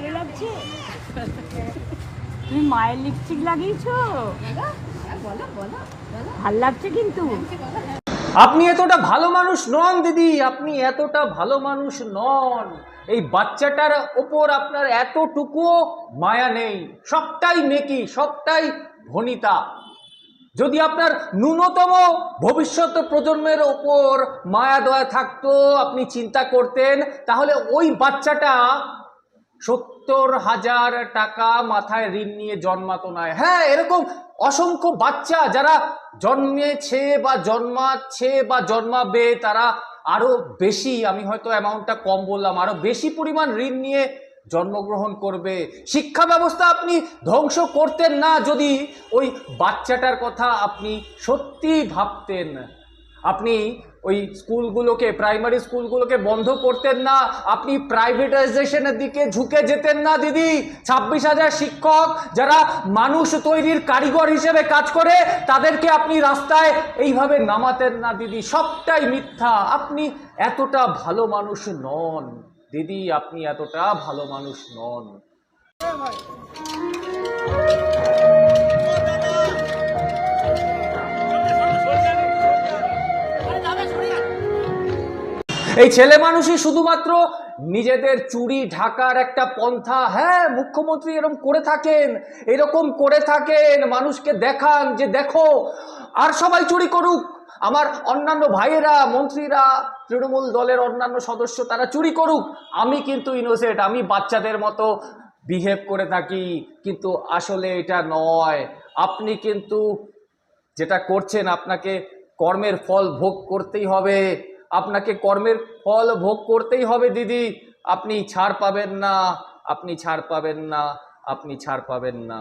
ভালো লাগছে। তুমি মায়ের লিপস্টিক লাগিয়েছো, ভাল লাগছে কিন্তু। আপনি এতটা ভালো মানুষ নন দিদি, আপনি এতটা ভালো মানুষ নন। এই বাচ্চাটার ওপর আপনার এতটুকুও মায়া নেই, সবটাই নেকি, সবটাই ভনিতা। যদি আপনার ন্যূনতম ভবিষ্যৎ প্রজন্মের ওপর মায়া দয়া থাকতো, আপনি চিন্তা করতেন, তাহলে ওই বাচ্চাটা 70,000 টাকা মাথায় ঋণ নিয়ে জন্মাতো না। হ্যাঁ, এরকম অসংখ্য বাচ্চা যারা জন্মেছে বা জন্মাচ্ছে বা জন্মাবে, তারা আরো বেশি, আমি হয়তো অ্যামাউন্টটা কম বললাম, আরো বেশি পরিমাণ ঋণ নিয়ে জন্মগ্রহণ করবে। শিক্ষা ব্যবস্থা আপনি ধ্বংস করতেন না যদি ওই বাচ্চাটার কথা আপনি সত্যি ভাবতেন। আপনি ওই স্কুলগুলোকে, প্রাইমারি স্কুলগুলোকে বন্ধ করতেন না, আপনি প্রাইভেটাইজেশনের দিকে ঝুঁকে যেতেন না দিদি। 26,000 শিক্ষক যারা মানুষ তৈরির কারিগর হিসেবে কাজ করে, তাদেরকে আপনি রাস্তায় এইভাবে নামাতেন না দিদি। সবটাই মিথ্যা। আপনি এতটা ভালো মানুষ নন দিদি, আপনি এতটা ভালো মানুষ নন। এই ছেলে মানুষই শুধুমাত্র নিজেদের চুরি ঢাকার একটা পন্থা। হ্যাঁ, মুখ্যমন্ত্রী এরকম করে থাকেন, এরকম করে থাকেন, মানুষকে দেখান যে দেখো, আর সবাই চুরি করুক, আমার অন্যান্য ভাইয়েরা, মন্ত্রীরা, তৃণমূল দলের অন্যান্য সদস্য তারা চুরি করুক, আমি কিন্তু ইনোসেন্ট, আমি বাচ্চাদের মতো বিহেভ করে থাকি। কিন্তু আসলে এটা নয়। আপনি কিন্তু যেটা করছেন, আপনাকে কর্মের ফল ভোগ করতেই হবে, আপনাকে কর্মের ফল ভোগ করতেই হবে দিদি। আপনি ছাড় পাবেন না, আপনি ছাড় পাবেন না, আপনি ছাড় পাবেন না।